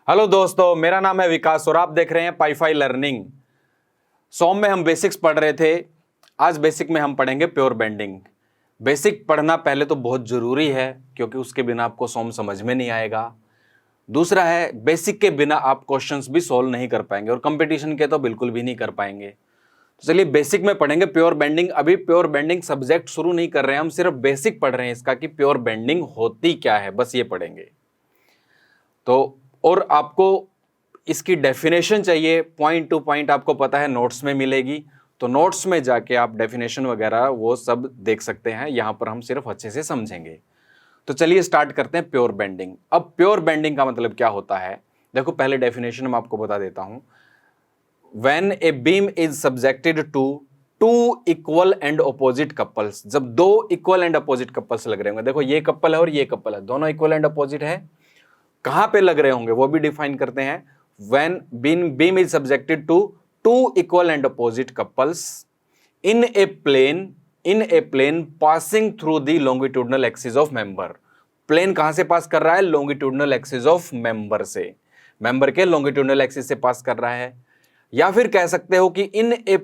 Hello दोस्तों, मेरा नाम है विकास और आप देख रहे हैं पाईफाई लर्निंग। सोम में हम बेसिक्स पढ़ रहे थे। आज बेसिक में हम पढ़ेंगे प्योर बेंडिंग। बेसिक पढ़ना पहले तो बहुत ज़रूरी है, क्योंकि उसके बिना आपको सोम समझ में नहीं आएगा। दूसरा है, बेसिक के बिना आप क्वेश्चंस भी सॉल्व नहीं कर पाएंगे और कंपटीशन के तो बिल्कुल भी नहीं कर पाएंगे। तो चलिए बेसिक में पढ़ेंगे प्योर बेंडिंग। अभी प्योर बेंडिंग सब्जेक्ट शुरू नहीं कर रहे हैं, हम सिर्फ बेसिक पढ़ रहे हैं इसका कि प्योर बेंडिंग होती क्या है, बस ये पढ़ेंगे। तो और आपको इसकी डेफिनेशन चाहिए, पॉइंट टू पॉइंट आपको पता है नोट्स में मिलेगी, तो नोट्स में जाके आप डेफिनेशन वगैरह वो सब देख सकते हैं। यहां पर हम सिर्फ अच्छे से समझेंगे। तो चलिए स्टार्ट करते हैं प्योर बेंडिंग। अब प्योर बेंडिंग का मतलब क्या होता है, देखो पहले डेफिनेशन मैं आपको बता देता हूं। When a beam is subjected to two equal and opposite couples, जब दो इक्वल एंड अपोजिट कपल्स लग रहे होंगे, देखो ये कपल है और ये कपल है, दोनों इक्वल एंड अपोजिट है, कहां पे लग रहे होंगे वो भी डिफाइन करते हैं। When beam is subjected to two equal and opposite couples in a plane passing through the longitudinal axis of member. Plane कहां से पास कर रहा है, लॉन्गिट्यूडनल एक्सिस ऑफ मेंबर से, मेंबर के लॉन्गिट्यूडनल एक्सिस से पास कर रहा है। या फिर कह सकते हो कि in a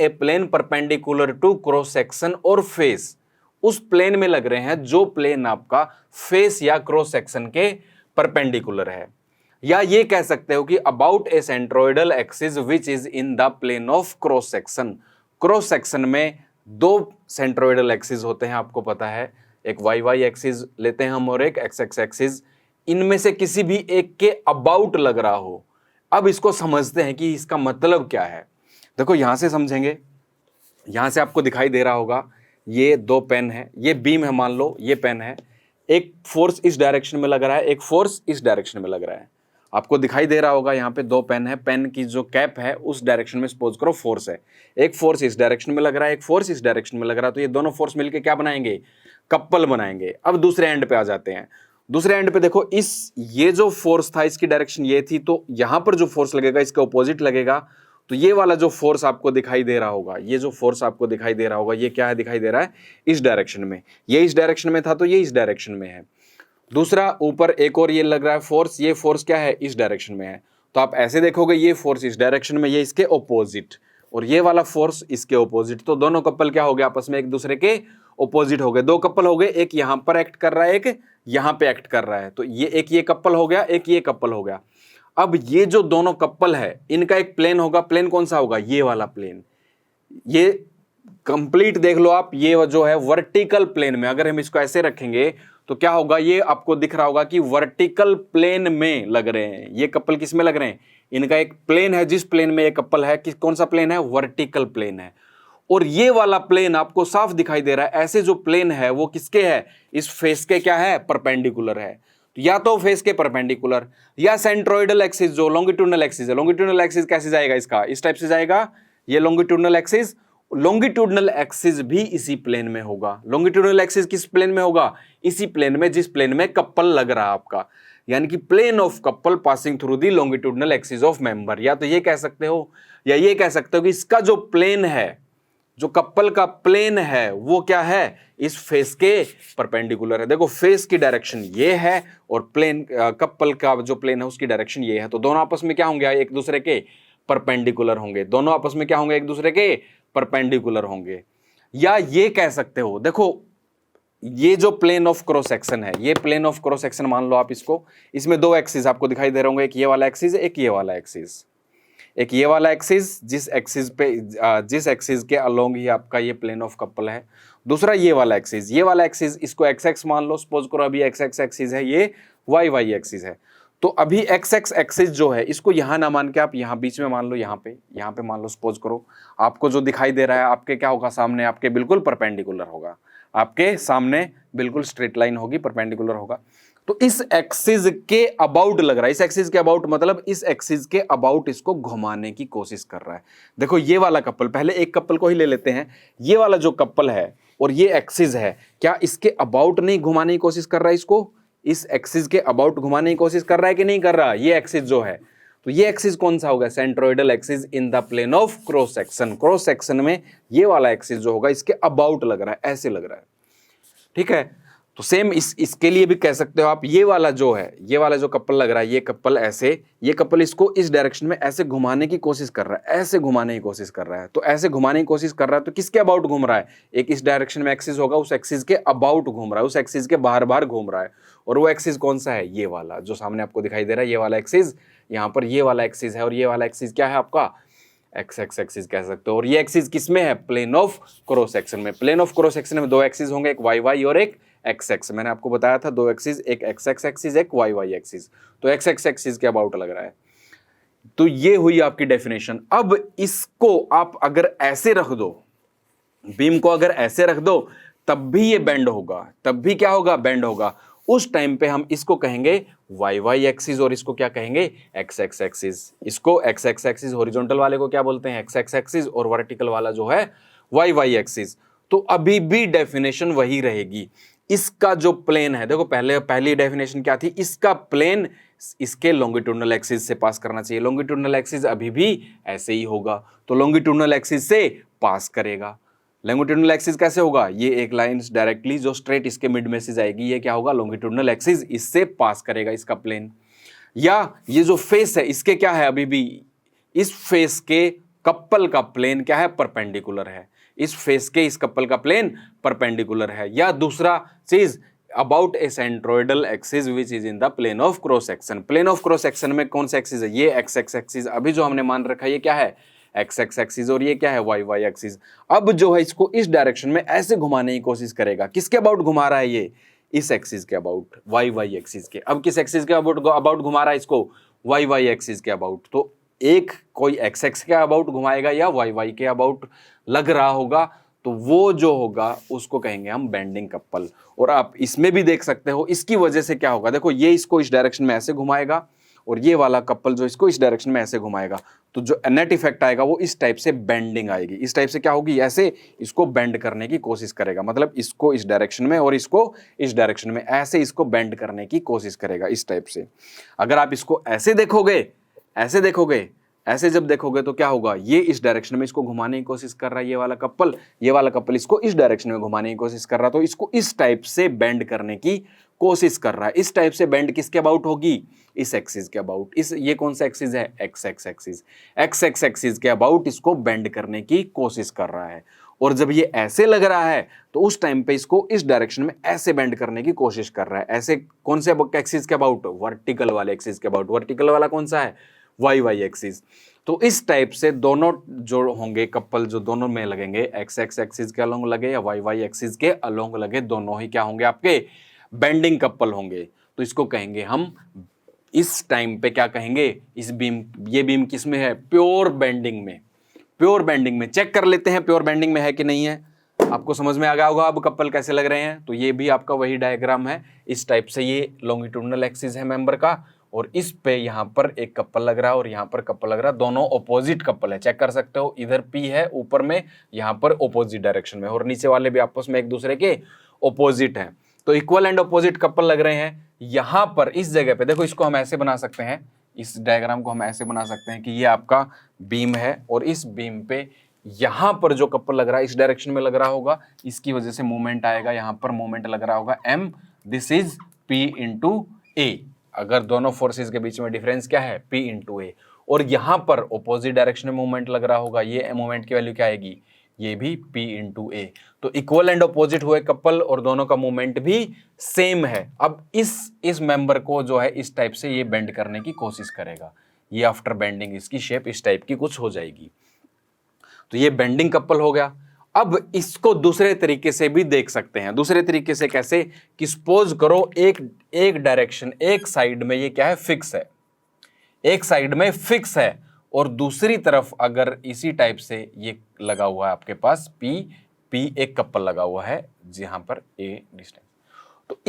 plane perpendicular to cross section और फेस, उस प्लेन में लग रहे हैं जो प्लेन आपका फेस या क्रॉस सेक्शन के परपेंडिकुलर है। या ये कह सकते हो कि about a centroidal axis which is in the plane of cross section. Cross section में दो सेंट्रोइडल एक्सिस होते हैं, आपको पता है, एक वाई वाई एक्सिस लेते हैं हम और एक एक्स एक्स एक्सिस। इनमें से किसी भी एक के अबाउट लग रहा हो। अब इसको समझते हैं कि इसका मतलब क्या है। देखो यहां से समझेंगे, यहां से आपको दिखाई दे रहा होगा ये दो पेन है, ये बीम है, मान लो ये पेन है, एक फोर्स इस डायरेक्शन में लग रहा है, एक फोर्स इस डायरेक्शन में लग रहा है। आपको दिखाई दे रहा होगा यहाँ पे दो पेन है, पेन की जो कैप है उस डायरेक्शन में सपोज करो फोर्स है, एक फोर्स इस डायरेक्शन में लग रहा है, एक फोर्स इस डायरेक्शन में लग रहा है, तो ये दोनों फोर्स मिलके क्या बनाएंगे, कपल बनाएंगे। अब दूसरे एंड पे आ जाते हैं। दूसरे एंड पे देखो, ये जो फोर्स था इसकी डायरेक्शन ये थी, तो यहां पर जो फोर्स लगेगा इसके ऑपोजिट लगेगा। तो ये वाला जो फोर्स आपको दिखाई दे रहा होगा, ये जो फोर्स आपको दिखाई दे रहा होगा, ये क्या है, दिखाई दे रहा है इस डायरेक्शन में। ये इस डायरेक्शन में था तो ये इस डायरेक्शन में है। दूसरा ऊपर एक और ये लग रहा है फोर्स, ये फोर्स क्या है, इस डायरेक्शन में है। तो आप ऐसे देखोगे ये फोर्स इस डायरेक्शन में, ये इसके ऑपोजिट, और ये वाला फोर्स इसके ऑपोजिट। तो दोनों कपल क्या हो गए, आपस में एक दूसरे के ऑपोजिट हो गए। दो कपल हो गए, एक यहां पर एक्ट कर रहा है, एक यहां पे एक्ट कर रहा है। तो ये एक ये कपल हो गया, एक ये कपल हो गया। अब ये जो दोनों कपल है इनका एक प्लेन होगा, प्लेन कौन सा होगा, ये वाला प्लेन। ये कंप्लीट देख लो आप, ये जो है वर्टिकल प्लेन में, अगर हम इसको ऐसे रखेंगे तो क्या होगा, ये आपको दिख रहा होगा कि वर्टिकल प्लेन में लग रहे हैं। ये कपल किस में लग रहे हैं, इनका एक प्लेन है जिस प्लेन में ये कपल है, कौन सा प्लेन है, वर्टिकल प्लेन है। और ये वाला प्लेन आपको साफ दिखाई दे रहा है, ऐसे जो प्लेन है वो किसके है, इस फेस के क्या है, परपेंडिकुलर है। तो या तो फेस के परपेंडिकुलर या सेंट्रोइडल एक्सिस जो लॉन्गिट्यूडनल एक्सिस है। लॉन्गिट्यूडनल एक्सिस कैसे जाएगा, इसका इस टाइप से जाएगा, ये लॉन्गिट्यूडनल एक्सिस। लॉन्गिट्यूडनल एक्सिस भी इसी प्लेन में होगा। लॉन्गिट्यूडनल एक्सिस किस प्लेन में होगा, इसी प्लेन में जिस प्लेन में कपल लग रहा है आपका, यानी कि plane of couple passing through the longitudinal axis of member. या तो ये कह सकते हो या ये कह सकते हो कि इसका जो प्लेन है, जो कपल का प्लेन है वो क्या है, इस फेस के परपेंडिकुलर है। देखो फेस की डायरेक्शन ये है और प्लेन कपल का जो प्लेन है उसकी डायरेक्शन ये है। तो दोनों आपस में क्या होंगे, एक दूसरे के परपेंडिकुलर होंगे। दोनों आपस में क्या होंगे, एक दूसरे के परपेंडिकुलर होंगे। या ये कह सकते हो, देखो ये जो प्लेन ऑफ क्रॉस सेक्शन है, ये प्लेन ऑफ क्रॉस सेक्शन मान लो आप इसको, इसमें दो एक्सिस आपको दिखाई दे रहे होंगे, एक ये वाला एक्सिस, एक ये वाला एक्सिस। एक ये वाला एक्सिस, जिस एक्सिस के अलोंग ही आपका ये प्लेन ऑफ कपल है। दूसरा ये वाला एक्सिस, ये वाला एक्सिस इसको एक्स एक्स मान लो, सपोज करो अभी एक्स एक्स एक्सिस है, ये वाई वाई एक्सिस है। तो अभी एक्स एक्स एक्सिस जो है इसको यहां ना मान के आप यहां बीच में मान लो, यहां पे मान लो, सपोज करो आपको जो दिखाई दे रहा है आपके क्या होगा, सामने आपके बिल्कुल परपेंडिकुलर होगा, आपके सामने बिल्कुल स्ट्रेट लाइन होगी, परपेंडिकुलर होगा। तो इस एक्सिस के अबाउट लग रहा है, इस एक्सिस के अबाउट मतलब इस एक्सिस के अबाउट इसको घुमाने की कोशिश कर रहा है। देखो ये वाला कपल, पहले एक कपल को ही ले लेते हैं, ये वाला जो कपल है और ये एक्सिस है, क्या इसके अबाउट नहीं घुमाने की कोशिश कर रहा है, इसको इस एक्सिस के अबाउट घुमाने की कोशिश कर रहा है कि नहीं कर रहा, ये एक्सिस जो है। तो ये एक्सिस कौन सा होगा, centroidal axis in the plane of cross section. Cross section में ये वाला एक्सिस जो होगा इसके अबाउट लग रहा है, ऐसे लग रहा है, ठीक है। तो सेम इसके लिए भी कह सकते हो आप, ये वाला जो है, ये वाला जो कपल लग रहा है, ये कपल ऐसे, ये कपल इसको इस डायरेक्शन में ऐसे घुमाने की कोशिश कर रहा है, ऐसे घुमाने की कोशिश कर रहा है। तो ऐसे घुमाने की कोशिश कर रहा है तो किसके अबाउट घूम रहा है? एक इस डायरेक्शन में एक्सिस होगा, उस एक्सिस के अबाउट घूम रहा है, उस एक्सिस के बाहर बाहर घूम रहा है। और वो एक्सिस कौन सा है? ये वाला जो सामने आपको दिखाई दे रहा है, ये वाला एक्सिस। यहाँ पर ये वाला एक्सिस है और ये वाला एक्सिस क्या है आपका? एक्स एक्स एक्सिस कह सकते हो। और ये एक्सिस किस में है? प्लेन ऑफ क्रॉस सेक्शन में। प्लेन ऑफ क्रॉस सेक्शन में दो एक्सिस होंगे, एक वाई वाई और एक एक्स एक्स। मैंने आपको बताया था दो एक्सिस, एक एक्स एक्स एक्सिस, एक वाई वाई एक्सिस। तो एक्स एक्स एक्सिस के अबाउट लग रहा है। तो ये हुई आपकी डेफिनेशन। अब इसको आप अगर ऐसे रख दो, बीम को अगर ऐसे रख दो, तब भी ये बेंड होगा, तब भी क्या होगा? बेंड होगा। उस टाइम पे हम इसको कहेंगे वाई वाई एक्सिस और इसको क्या कहेंगे? X X axis. इसको एक्स एक्स एक्सिस, हॉरिजॉन्टल वाले को क्या बोलते हैं? एक्स एक्स एक्सिस, और वर्टिकल वाला जो है वाई वाई एक्सिस। तो अभी भी डेफिनेशन वही रहेगी। इसका जो प्लेन है, देखो पहली डेफिनेशन क्या थी? इसका प्लेन इसके लॉन्गिट्यूडनल एक्सिस से पास करना चाहिए। लॉन्गिट्यूडनल एक्सिस अभी भी ऐसे ही होगा, तो लॉन्गिट्यूडनल एक्सिस से पास करेगा। लॉन्गिट्यूडनल एक्सिस कैसे होगा? ये एक लाइन डायरेक्टली जो स्ट्रेट इसके मिड में से जाएगी, ये क्या होगा? लॉन्गिट्यूडनल एक्सिस, इससे पास करेगा इसका प्लेन। या ये जो फेस है, इसके क्या है? अभी भी इस फेस के कपल का प्लेन क्या है? परपेंडिकुलर है। इस फेस के इस कपल का प्लेन परपेंडिकुलर है। या दूसरा चीज, about a centroidal axis which is in the plane of cross section. Plane of cross section में कौन सा एक्सिस है? ये एक्स एक्स एक्सिस। अभी जो हमने मान रखा है ये क्या है? X X axis. और ये क्या है? Y Y axis. अब जो है इसको इस डायरेक्शन में ऐसे घुमाने की कोशिश करेगा। किसके अबाउट घुमा रहा है ये? इस एक्सिस के अबाउट, वाई वाई एक्सिस के। अब किस एक्सिस के अबाउट घुमा रहा है इसको? वाई वाई एक्सिस के अबाउट। तो एक कोई एक्स एक्स के अबाउट घुमाएगा या वाई वाई के अबाउट लग रहा होगा, तो वो जो होगा उसको कहेंगे हम बेंडिंग कपल। और आप इसमें भी देख सकते हो इसकी वजह से क्या होगा। देखो ये इसको इस डायरेक्शन में ऐसे घुमाएगा और ये वाला कपल जो इसको इस डायरेक्शन में ऐसे घुमाएगा, तो जो नेट इफेक्ट आएगा वो इस टाइप से बेंडिंग आएगी। इस टाइप से क्या होगी? ऐसे इसको बेंड करने की कोशिश करेगा, मतलब इसको इस डायरेक्शन में और इसको इस डायरेक्शन में ऐसे इसको बेंड करने की कोशिश करेगा, इस टाइप से। अगर आप इसको ऐसे देखोगे, ऐसे देखोगे, ऐसे जब देखोगे तो क्या होगा? ये इस डायरेक्शन में इसको घुमाने की कोशिश कर रहा है, ये वाला कपल इसको इस डायरेक्शन में घुमाने की कोशिश कर रहा है, तो इसको इस टाइप से बेंड करने की कोशिश कर रहा है। इस टाइप से बेंड किसके अबाउट होगी? इस एक्सिस के अबाउट। ये कौन सा एक्सिस है? X X axis. X X axis के अबाउट इसको बेंड करने की कोशिश कर रहा है। और जब ये ऐसे लग रहा है तो उस टाइम पे इसको इस डायरेक्शन में ऐसे बेंड करने की कोशिश कर रहा है। ऐसे कौन से एक्सिस के अबाउट? वर्टिकल वाले एक्सिस के अबाउट। वर्टिकल वाला कौन सा है? Y Y axis. तो इस टाइप से दोनों जो होंगे कपल, जो दोनों में लगेंगे, एक्स एक्स एक्सिस के अलोंग लगे या वाई वाई एक्सिस के अलोंग लगे, दोनों ही क्या होंगे? आपके बेंडिंग कपल होंगे। तो इसको कहेंगे हम, इस टाइम पे क्या कहेंगे? इस बीम, ये बीम किस में है? प्योर बेंडिंग में। प्योर बेंडिंग में। चेक कर लेते हैं प्योर बेंडिंग में है कि नहीं है। आपको समझ में आ गया होगा अब कपल कैसे लग रहे हैं। तो ये भी आपका वही डायग्राम है। इस टाइप से ये लॉन्गिट्यूडनल एक्सिस है मेंबर का, और इस पे यहाँ पर एक कपल लग रहा है और यहाँ पर कपल लग रहा है। दोनों ऑपोजिट कपल है, चेक कर सकते हो। इधर पी है ऊपर में, यहाँ पर ऑपोजिट डायरेक्शन में, और नीचे वाले भी आपस में एक दूसरे के ऑपोजिट हैं। तो इक्वल एंड ऑपोजिट कपल लग रहे हैं। यहाँ पर इस जगह पे देखो, इसको हम ऐसे बना सकते हैं, इस डायग्राम को हम ऐसे बना सकते हैं कि ये आपका बीम है और इस बीम पे यहाँ पर जो कपल लग रहा है इस डायरेक्शन में लग रहा होगा, इसकी वजह से मूवमेंट आएगा, यहाँ पर मूवमेंट लग रहा होगा m, this is p into A. अगर दोनों फोर्सेस के बीच में डिफरेंस क्या है? p इंटू ए। और यहाँ पर ऑपोजिट डायरेक्शन में मूवमेंट लग रहा होगा, ये मूवमेंट की वैल्यू क्या आएगी? ये भी p इंटू ए। तो इक्वल एंड ऑपोजिट हुए कपल और दोनों का मूवमेंट भी सेम है। अब इस मेंबर को जो है इस टाइप से ये बेंड करने की कोशिश करेगा। ये आफ्टर बेंडिंग इसकी शेप इस टाइप की कुछ हो जाएगी। तो ये बेंडिंग कपल हो गया। अब इसको दूसरे तरीके से भी देख सकते हैं। दूसरे तरीके से कैसे? कि सपोज करो एक डायरेक्शन, एक साइड में ये क्या है? फिक्स है, एक साइड में फिक्स है, और दूसरी तरफ अगर इसी टाइप से ये लगा हुआ है आपके पास पी एक कपल लगा हुआ है जहां पर ए डिस्टेंस। तो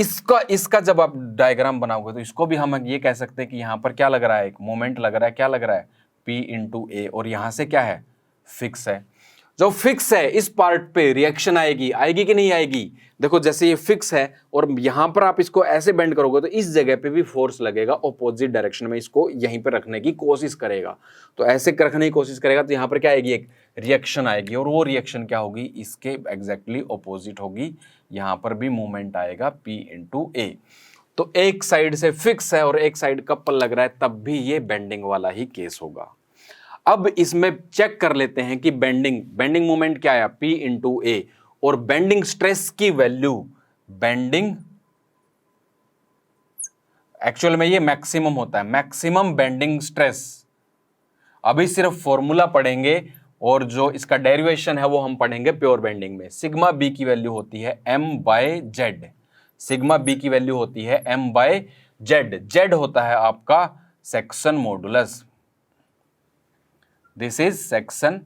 इसका जब आप डायग्राम बनाओगे तो इसको भी हम ये कह सकते हैं कि यहाँ पर क्या लग रहा है? एक मोमेंट लग रहा है, क्या लग रहा है? p इंटू ए, और यहाँ से क्या है? फिक्स है। जो फिक्स है इस पार्ट पे रिएक्शन आएगी, आएगी कि नहीं आएगी? देखो जैसे ये फिक्स है और यहां पर आप इसको ऐसे बेंड करोगे तो इस जगह पे भी फोर्स लगेगा, ऑपोजिट डायरेक्शन में इसको यहीं पे रखने की कोशिश करेगा। तो ऐसे रखने की कोशिश करेगा तो यहां पर क्या आएगी, एक रिएक्शन आएगी, और वो रिएक्शन क्या होगी, इसके एग्जैक्टली ऑपोजिट होगी। यहां पर भी मूवमेंट आएगा P इंटू ए। तो एक साइड से फिक्स है और एक साइड कपल लग रहा है, तब भी ये बेंडिंग वाला ही केस होगा। अब इसमें चेक कर लेते हैं कि बेंडिंग मोमेंट क्या आया, P इंटू ए, और बेंडिंग स्ट्रेस की वैल्यू, बेंडिंग एक्चुअल में ये मैक्सिमम होता है, मैक्सिमम बेंडिंग स्ट्रेस। अभी सिर्फ फॉर्मूला पढ़ेंगे और जो इसका डेरिवेशन है वो हम पढ़ेंगे प्योर बेंडिंग में। सिग्मा बी की वैल्यू होती है m by Z, sigma B की वैल्यू होती है m बाय जेड। जेड होता है आपका section modulus, this is section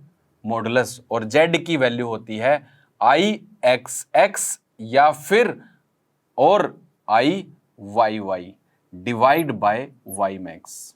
modulus, और z की वैल्यू होती है IXX या फिर और IYY divide by Y max.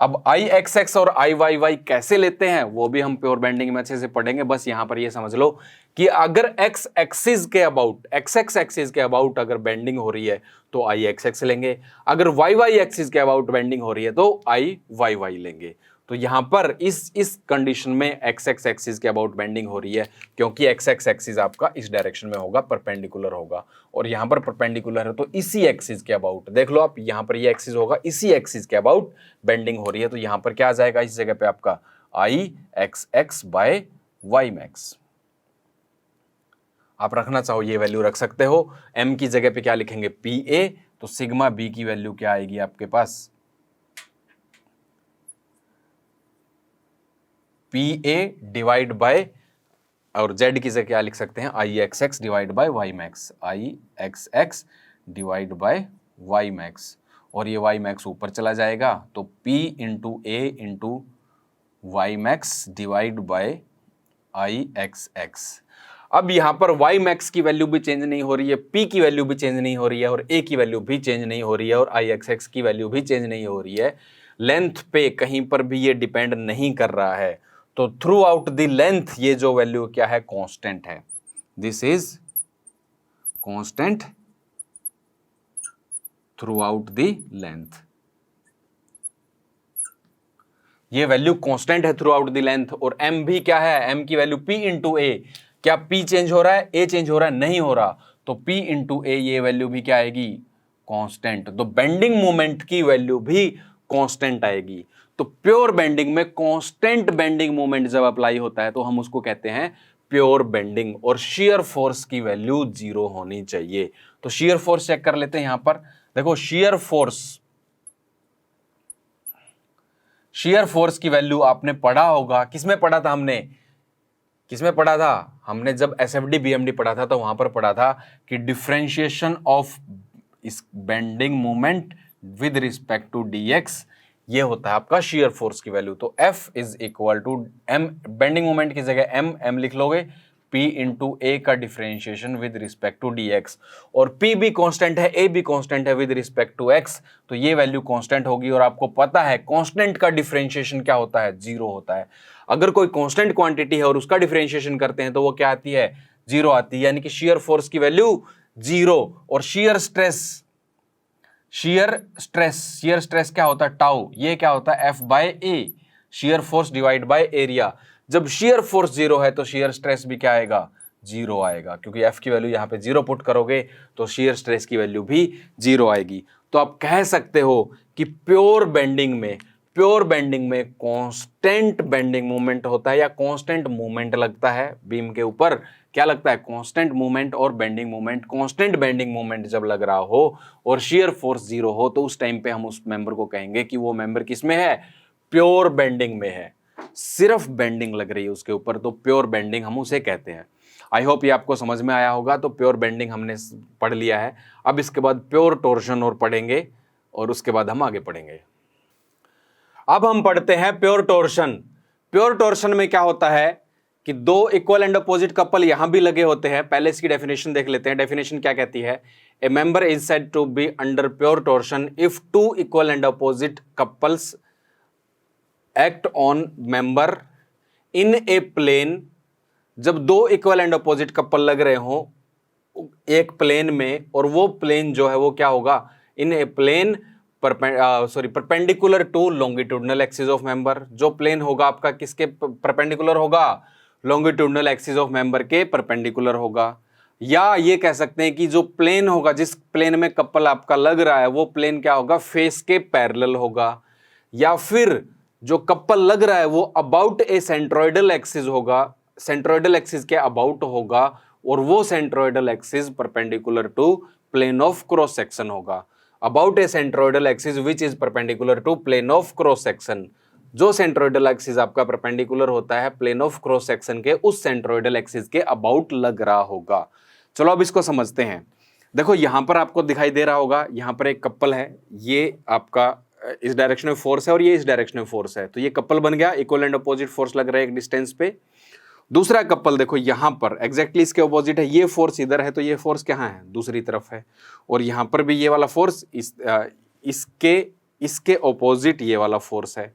अब IXX और IYY कैसे लेते हैं वो भी हम प्योर बेंडिंग में अच्छे से पढ़ेंगे। बस यहां पर ये समझ लो कि अगर x एक्सिस के अबाउट, XX एक्सिस के अबाउट अगर बेंडिंग हो रही है तो IXX लेंगे, अगर YY एक्सिस के अबाउट बेंडिंग हो रही है तो IYY लेंगे। तो यहां पर इस कंडीशन में XX एक्सिस के अबाउट बेंडिंग हो रही है, क्योंकि XX एक्सिस आपका इस डायरेक्शन में होगा, परपेंडिकुलर होगा, और यहां पर परपेंडिकुलर है तो इसी एक्सिस के अबाउट, देख लो आप यहां पर ये एक्सिस होगा, इसी एक्सिस के अबाउट बेंडिंग हो रही है। तो यहां पर क्या आ जाएगा, इस जगह पे आपका IXX बाय Y मैक्स। आप रखना चाहो ये वैल्यू रख सकते हो। m की जगह पे क्या लिखेंगे, PA, तो सिग्मा बी की वैल्यू क्या आएगी आपके पास, PA डिवाइड बाय, और Z की जगह क्या लिख सकते हैं, IXX divide by Y max, IXX divide by Y max, और ये Y मैक्स ऊपर चला जाएगा तो P into A into Y max divide by IXX। अब यहां पर Y मैक्स की वैल्यू भी चेंज नहीं हो रही है, P की वैल्यू भी चेंज नहीं हो रही है, और A की वैल्यू भी चेंज नहीं हो रही है, और IXX की वैल्यू भी चेंज नहीं हो रही है। लेंथ पे कहीं पर भी ये डिपेंड नहीं कर रहा है, तो थ्रू आउट द लेंथ ये जो वैल्यू क्या है, कांस्टेंट है। This is constant through out the length, ये वैल्यू कांस्टेंट है थ्रू आउट द लेंथ। और m भी क्या है, m की वैल्यू P इंटू ए, क्या P चेंज हो रहा है, A चेंज हो रहा है, नहीं हो रहा, तो P इंटू ए ये वैल्यू भी क्या आएगी, कांस्टेंट। तो बेंडिंग मोमेंट की वैल्यू भी कांस्टेंट आएगी। तो प्योर बेंडिंग में कांस्टेंट बेंडिंग मोमेंट जब अप्लाई होता है तो हम उसको कहते हैं प्योर बेंडिंग, और शियर फोर्स की वैल्यू 0 होनी चाहिए। तो शियर फोर्स चेक कर लेते हैं यहां पर। देखो शियर फोर्स की वैल्यू आपने पढ़ा होगा, किसमें पढ़ा था हमने, किसमें पढ़ा था, हमने जब SFD BMD पढ़ा था तो वहां पर पढ़ा था कि डिफरेंशिएशन ऑफ इस bending moment with respect to dx, ये होता है आपका शियर फोर्स की वैल्यू। तो F is equal to m, bending moment की जगह m लिख लोगे, P इंटू ए का differentiation with respect to dx, और P भी कांस्टेंट है, A भी कांस्टेंट है विद रिस्पेक्ट टू x, तो ये वैल्यू कांस्टेंट होगी। और आपको पता है कांस्टेंट का डिफरेंशिएशन क्या होता है, 0 होता है। अगर कोई कांस्टेंट क्वांटिटी है और उसका डिफरेंशिएशन करते हैं तो वो क्या आती है, 0 आती है, यानी कि शियर फोर्स की वैल्यू 0। और शियर स्ट्रेस क्या होता है, टाउ, ये क्या होता है, F by A, shear force divide by area. जब शियर फोर्स 0 है तो शियर स्ट्रेस भी क्या आएगा, 0 आएगा, क्योंकि F की वैल्यू यहां पे 0 पुट करोगे तो शियर स्ट्रेस की वैल्यू भी 0 आएगी। तो आप कह सकते हो कि प्योर बेंडिंग में कांस्टेंट बेंडिंग मोमेंट होता है, या कांस्टेंट मूवमेंट लगता है बीम के ऊपर, क्या लगता है, कांस्टेंट मूवमेंट और bending moment. Constant bending moment जब लग रहा हो और शियर फोर्स 0 हो तो उस टाइम पे हम उस मेंबर को कहेंगे कि वो मेंबर किस में है, प्योर बेंडिंग में है, सिर्फ बेंडिंग लग रही है उसके ऊपर, तो प्योर बेंडिंग हम उसे कहते हैं। आई होप ये आपको समझ में आया होगा। तो प्योर बेंडिंग हमने पढ़ लिया है, अब इसके बाद प्योर टॉर्शन और पढ़ेंगे, और उसके बाद हम आगे पढ़ेंगे। अब हम पढ़ते हैं प्योर टॉर्शन। प्योर टॉर्शन में क्या होता है कि दो इक्वल एंड अपोजिट कपल यहां भी लगे होते हैं। पहले इसकी डेफिनेशन देख लेते हैं। डेफिनेशन क्या कहती है, a member is said to be under pure torsion if two equal and opposite couples act on member in a plane जब दो इक्वल एंड अपोजिट कपल लग रहे हो एक प्लेन में, और वो प्लेन जो है वो क्या होगा, in a plane perpendicular to longitudinal axis of member. जो प्लेन होगा आपका किसके परपेंडिकुलर होगा, लॉन्गिट्यूडनल एक्सिस ऑफ मेंबर के परपेंडिकुलर होगा। या ये कह सकते हैं कि जो प्लेन होगा, जिस प्लेन में कपल आपका लग रहा है, वो प्लेन क्या होगा, फेस के पैरेलल होगा। या फिर जो कपल लग रहा है वो अबाउट ए सेंट्रोइडल एक्सिस होगा, सेंट्रोइडल एक्सिस के अबाउट होगा, और वो centroidal axis perpendicular to plane of cross section होगा। About a centroidal axis which is perpendicular to plane of cross section. जो सेंट्रोइडल एक्सिस आपका परपेंडिकुलर होता है प्लेन ऑफ क्रॉस सेक्शन के, उस सेंट्रोइडल एक्सिस के अबाउट लग रहा होगा। चलो अब इसको समझते हैं। देखो यहां पर आपको दिखाई दे रहा होगा, यहां पर एक कपल है, ये आपका इस डायरेक्शन में फोर्स है और ये इस डायरेक्शन में फोर्स है, तो ये कपल बन गया, इक्वल एंड अपोजिट फोर्स लग रहा है एक डिस्टेंस पे। दूसरा कपल देखो यहां पर एग्जैक्टली इसके अपोजिट है, ये फोर्स इधर है तो ये फोर्स कहां है, दूसरी तरफ है, और यहां पर भी ये वाला फोर्स इसके अपोजिट ये वाला फोर्स है।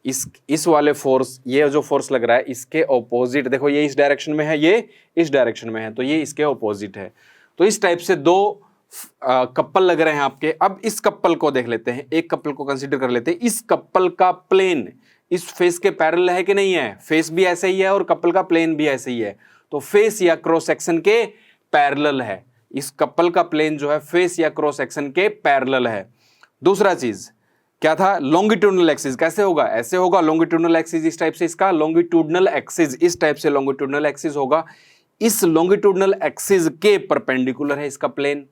इस वाले फोर्स, ये जो फोर्स लग रहा है इसके अपोजिट, देखो ये इस डायरेक्शन में है, ये इस डायरेक्शन में है, तो ये इसके अपोजिट है। तो इस टाइप से दो कपल लग रहे हैं आपके। अब इस कपल को देख लेते हैं, एक कपल को कंसीडर कर लेते हैं। इस कपल का प्लेन इस फेस के पैरेलल है कि नहीं है, फेस भी ऐसे ही है और कपल का प्लेन भी ऐसे ही है, तो फेस या क्रॉस सेक्शन के पैरेलल है। इस कपल का प्लेन जो है फेस या क्रॉस सेक्शन के पैरेलल है। दूसरा चीज क्या था, लॉन्गिट्यूडनल एक्सिस कैसे होगा, ऐसे होगा लॉन्गिट्यूडनल एक्सिस इस टाइप से, इसका लॉन्गिट्यूडनल एक्सिस इस टाइप से लॉन्गिट्यूडनल एक्सिस होगा। इस लॉन्गिट्यूडनल एक्सिस के परपेंडिकुलर है इसका plane,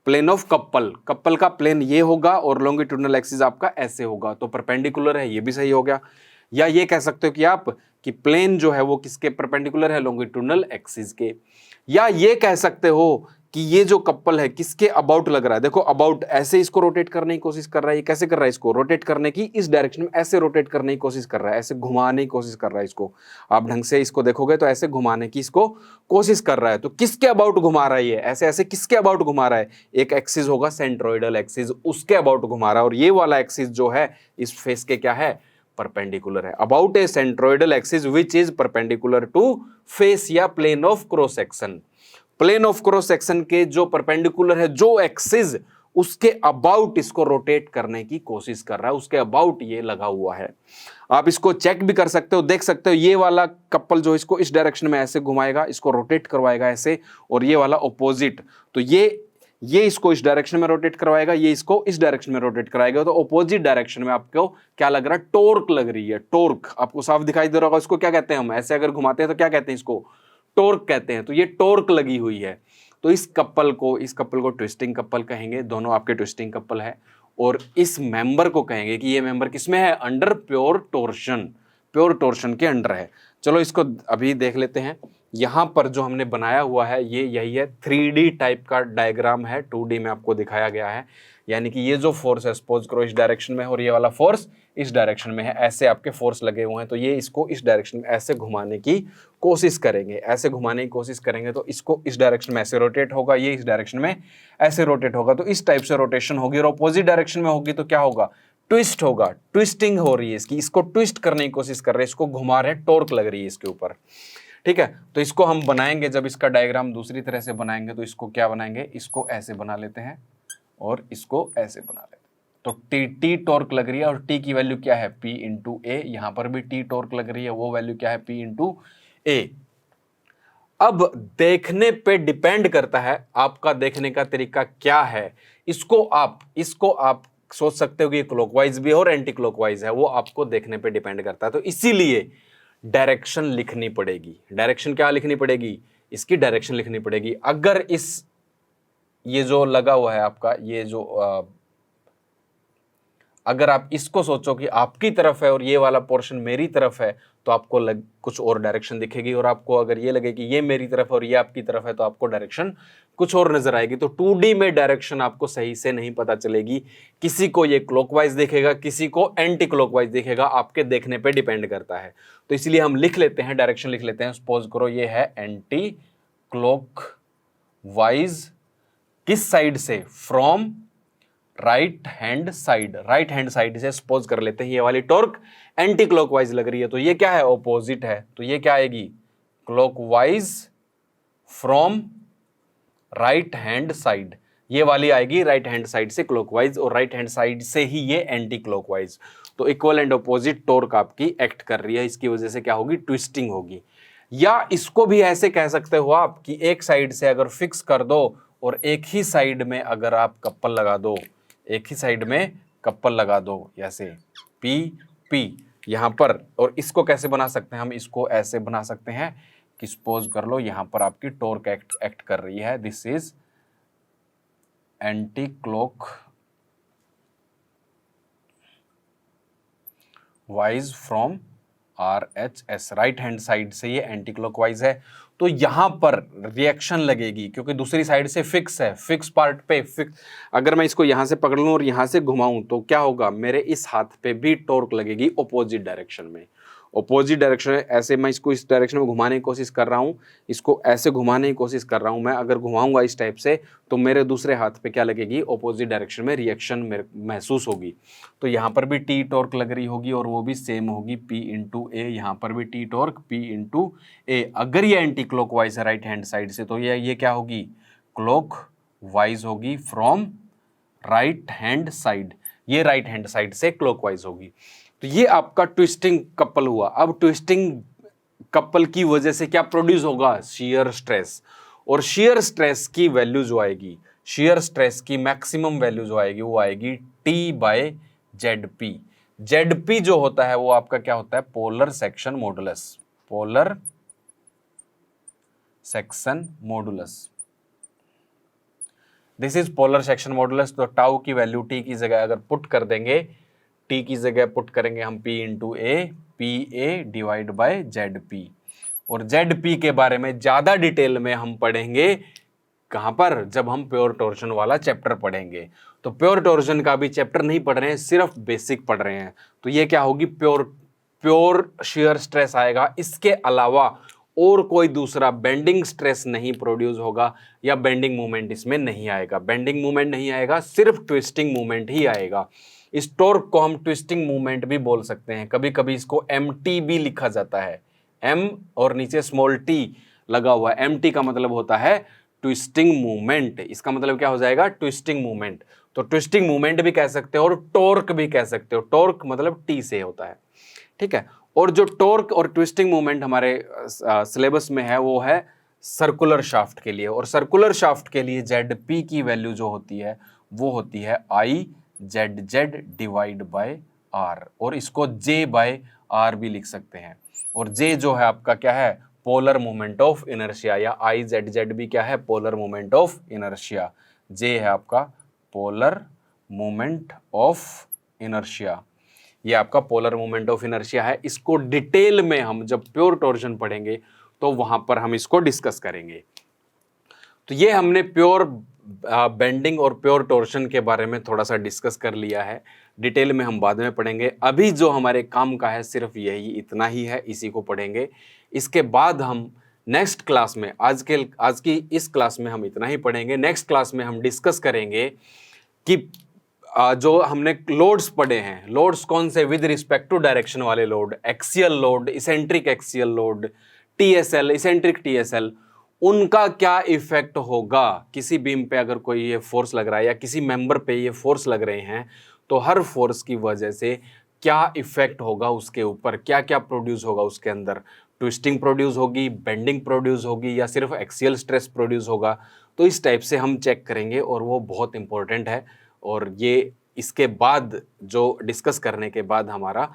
plane of couple, couple का प्लेन ये होगा और लॉन्गिट्यूडनल एक्सिस आपका ऐसे होगा, तो परपेंडिकुलर है, ये भी सही हो गया। या ये कह सकते हो कि आप कि प्लेन जो है वो किसके परपेंडिकुलर है, लॉन्गिट्यूडनल एक्सिस के। या ये कह सकते हो कि ये जो कपल है किसके अबाउट लग रहा है, देखो अबाउट ऐसे इसको रोटेट करने की कोशिश कर रहा है, ये कैसे कर रहा है, इसको रोटेट करने की इस डायरेक्शन में ऐसे रोटेट करने की कोशिश कर रहा है, ऐसे घुमाने की कोशिश कर रहा है इसको, आप ढंग से इसको देखोगे तो ऐसे घुमाने की इसको कोशिश कर रहा है। तो किसके अबाउट घुमा रहा है ये, ऐसे ऐसे किसके अबाउट घुमा रहा है, एक एक्सिस होगा सेंट्रोइडल एक्सिस, उसके अबाउट घुमा रहा है, और ये वाला एक्सिस जो है इस फेस के क्या है, परपेंडिकुलर है। About a centroidal axis which is perpendicular to face या plane of cross section. Plane of cross section के जो परपेंडिकुलर है जो एक्सिस, उसके अबाउट इसको रोटेट करने की कोशिश कर रहा है, उसके अबाउट ये लगा हुआ है। आप इसको चेक भी कर सकते हो, देख सकते हो, ये वाला कपल जो इसको इस डायरेक्शन में ऐसे घुमाएगा, इसको रोटेट करवाएगा ऐसे, और ये वाला ऑपोजिट, तो ये इसको इस डायरेक्शन में रोटेट करवाएगा, ये इसको इस डायरेक्शन में रोटेट कराएगा, तो ऑपोजिट डायरेक्शन में आपको क्या लग रहा है, टॉर्क लग रही है। टॉर्क आपको साफ दिखाई दे रहा होगा, इसको क्या कहते हैं हम, ऐसे अगर घुमाते हैं तो क्या कहते हैं, इसको टॉर्क कहते हैं। तो ये टॉर्क लगी हुई है, तो इस कपल को ट्विस्टिंग कपल कहेंगे, दोनों आपके ट्विस्टिंग कपल है। और इस मेंबर को कहेंगे कि ये मेंबर किसमें है, अंडर प्योर टोर्शन के अंडर है। चलो इसको अभी देख लेते हैं। यहां पर जो हमने बनाया हुआ है ये यही है, 3D टाइप का डायग्राम है, 2D में आपको दिखाया गया है। यानी कि ये जो फोर्स है सपोज करो इस डायरेक्शन में है और ये वाला फोर्स इस डायरेक्शन में है, ऐसे आपके फोर्स लगे हुए हैं, तो ये इसको इस डायरेक्शन में ऐसे घुमाने की कोशिश करेंगे, ऐसे घुमाने की कोशिश करेंगे, तो इसको इस डायरेक्शन में ऐसे रोटेट होगा, ये इस डायरेक्शन में ऐसे रोटेट होगा, तो इस टाइप से रोटेशन होगी। और अपोजिट डायरेक्शन में होगी तो क्या होगा, ट्विस्ट होगा, ट्विस्टिंग हो रही है इसकी, इसको ट्विस्ट करने की कोशिश कर रहे हैं, इसको घुमा रहे हैं, टॉर्क लग रही है इसके ऊपर। ठीक है, तो इसको हम बनाएंगे, जब इसका डायग्राम दूसरी तरह से बनाएंगे तो इसको क्या बनाएंगे, इसको ऐसे बना लेते हैं और इसको ऐसे बना लेते हैं। तो टी टॉर्क लग रही है और टी की वैल्यू क्या है, P इंटू ए, यहां पर भी टी टॉर्क लग रही है, वो वैल्यू क्या है, P इंटू ए। अब देखने पे डिपेंड करता है आपका देखने का तरीका क्या है। इसको आप सोच सकते हो कि क्लॉकवाइज भी है और एंटी क्लॉकवाइज है, वो आपको देखने पे डिपेंड करता है। तो इसीलिए डायरेक्शन लिखनी पड़ेगी। डायरेक्शन क्या लिखनी पड़ेगी, इसकी डायरेक्शन लिखनी पड़ेगी। अगर ये जो लगा हुआ है आपका, ये जो अगर आप इसको सोचो कि आपकी तरफ है और ये वाला पोर्शन मेरी तरफ है, तो आपको कुछ और डायरेक्शन दिखेगी, और आपको अगर ये लगे कि ये मेरी तरफ है और ये आपकी तरफ है, तो आपको डायरेक्शन कुछ और नजर आएगी। तो 2D में डायरेक्शन आपको सही से नहीं पता चलेगी, किसी को ये क्लॉकवाइज दिखेगा, किसी को एंटी क्लॉकवाइज दिखेगा, आपके देखने पे डिपेंड करता है। तो इसलिए हम लिख लेते हैं, डायरेक्शन लिख लेते हैं। सपोज करो ये है एंटी क्लॉकवाइज, किस साइड से, फ्रॉम राइट हैंड साइड से सपोज कर लेते हैं। ये वाली टॉर्क एंटी क्लॉकवाइज लग रही है, तो ये क्या है, ऑपोजिट है, तो ये क्या आएगी, clockwise from right hand side, ये वाली आएगी राइट हैंड साइड से क्लॉकवाइज, और राइट हैंड साइड से ही ये एंटी क्लॉकवाइज। तो इक्वल एंड अपोजिट टॉर्क आपकी एक्ट कर रही है, इसकी वजह से क्या होगी, ट्विस्टिंग होगी। या इसको भी ऐसे कह सकते हो आप कि एक साइड से अगर फिक्स कर दो और एक ही साइड में अगर आप कपल लगा दो, एक ही साइड में कपल लगा दो, जैसे पी पी यहां पर। और इसको कैसे बना सकते हैं हम, इसको ऐसे बना सकते हैं कि सपोज कर लो यहां पर आपकी टॉर्क एक्ट कर रही है, this is anti clock wise from RHS, right hand side से ये एंटी क्लॉकवाइज है। तो यहां पर रिएक्शन लगेगी क्योंकि दूसरी साइड से फिक्स है, फिक्स पार्ट पे फिक्स। अगर मैं इसको यहां से पकड़ लूं और यहां से घुमाऊं तो क्या होगा, मेरे इस हाथ पे भी टॉर्क लगेगी ऑपोजिट डायरेक्शन में। ऑपोजिट डायरेक्शन है, ऐसे मैं इसको इस डायरेक्शन में घुमाने की कोशिश कर रहा हूं, इसको ऐसे घुमाने की कोशिश कर रहा हूं मैं। अगर घुमाऊंगा इस टाइप से तो मेरे दूसरे हाथ पे क्या लगेगी, ऑपोजिट डायरेक्शन में रिएक्शन महसूस होगी। तो यहाँ पर भी टी टॉर्क लग रही होगी और वो भी सेम होगी P इंटू ए। यहाँ पर भी T torque P into A. अगर ये एंटी क्लॉकवाइज है राइट हैंड साइड से तो ये क्या होगी, क्लॉक वाइज होगी फ्रॉम राइट हैंड साइड, ये राइट हैंड साइड से क्लॉकवाइज होगी। तो ये आपका ट्विस्टिंग कपल हुआ। अब ट्विस्टिंग कपल की वजह से क्या प्रोड्यूस होगा, शियर स्ट्रेस। और शियर स्ट्रेस की वैल्यू जो आएगी, शियर स्ट्रेस की मैक्सिमम वैल्यू जो आएगी वो आएगी T/ZP। ZP जो होता है वो आपका क्या होता है, polar section modulus, polar section modulus, this is polar section modulus. तो टाउ की वैल्यू T की जगह अगर पुट कर देंगे, T की जगह पुट करेंगे हम P into A, PA divide by ZP। और ZP के बारे में ज्यादा डिटेल में हम पढ़ेंगे कहां पर, जब हम प्योर टॉर्शन वाला चैप्टर पढ़ेंगे। तो प्योर टॉर्शन का भी चैप्टर नहीं पढ़ रहे हैं, सिर्फ बेसिक पढ़ रहे हैं। तो ये क्या होगी, प्योर शियर स्ट्रेस आएगा। इसके अलावा और कोई दूसरा बेंडिंग स्ट्रेस नहीं प्रोड्यूस होगा या बेंडिंग मूवमेंट इसमें नहीं आएगा। बेंडिंग मूवमेंट नहीं आएगा, सिर्फ ट्विस्टिंग मूवमेंट ही आएगा। इस टॉर्क को हम ट्विस्टिंग मूवमेंट भी बोल सकते हैं, कभी कभी इसको MT भी लिखा जाता है, M और नीचे स्मॉल t लगा हुआ है। MT का मतलब होता है ट्विस्टिंग मूवमेंट, इसका मतलब क्या हो जाएगा, ट्विस्टिंग मूवमेंट। तो ट्विस्टिंग मूवमेंट भी कह सकते हो और टॉर्क भी कह सकते हो। टॉर्क मतलब T से होता है, ठीक है। और जो टॉर्क और ट्विस्टिंग मूवमेंट हमारे सिलेबस में है वो है सर्कुलर शाफ्ट के लिए। और सर्कुलर शाफ्ट के लिए ZP की वैल्यू जो होती है वो होती है IZZ डिवाइड बाय R, और इसको J/R भी लिख सकते हैं। और J जो है आपका क्या है, पोलर मोमेंट ऑफ इनर्शिया, या IZZ भी क्या है, polar moment of inertia. J है आपका पोलर मोमेंट ऑफ इनर्शिया, ये आपका पोलर मोमेंट ऑफ इनर्शिया है। इसको डिटेल में हम जब प्योर टॉर्शन पढ़ेंगे तो वहां पर हम इसको डिस्कस करेंगे। तो ये हमने प्योर बेंडिंग और प्योर टॉर्शन के बारे में थोड़ा सा डिस्कस कर लिया है, डिटेल में हम बाद में पढ़ेंगे। अभी जो हमारे काम का है सिर्फ यही इतना ही है, इसी को पढ़ेंगे। इसके बाद हम नेक्स्ट क्लास में, आज की इस क्लास में हम इतना ही पढ़ेंगे। नेक्स्ट क्लास में हम डिस्कस करेंगे कि जो हमने लोड्स पढ़े हैं, लोड्स कौन से, विद रिस्पेक्ट टू डायरेक्शन वाले load, axial load, eccentric axial load, TSL, eccentric TSL, उनका क्या इफेक्ट होगा। किसी बीम पे अगर कोई ये फोर्स लग रहा है या किसी मेंबर पे ये फोर्स लग रहे हैं तो हर फोर्स की वजह से क्या इफेक्ट होगा उसके ऊपर, क्या क्या प्रोड्यूस होगा उसके अंदर, ट्विस्टिंग प्रोड्यूस होगी, बेंडिंग प्रोड्यूस होगी, या सिर्फ एक्सियल स्ट्रेस प्रोड्यूस होगा। तो इस टाइप से हम चेक करेंगे और वो बहुत इंपॉर्टेंट है। और ये इसके बाद जो डिस्कस करने के बाद हमारा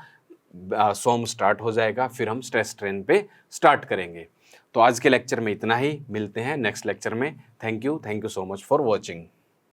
सोम स्टार्ट हो जाएगा, फिर हम स्ट्रेस स्ट्रेन पे स्टार्ट करेंगे। तो आज के लेक्चर में इतना ही, मिलते हैं नेक्स्ट लेक्चर में। Thank you so much for watching.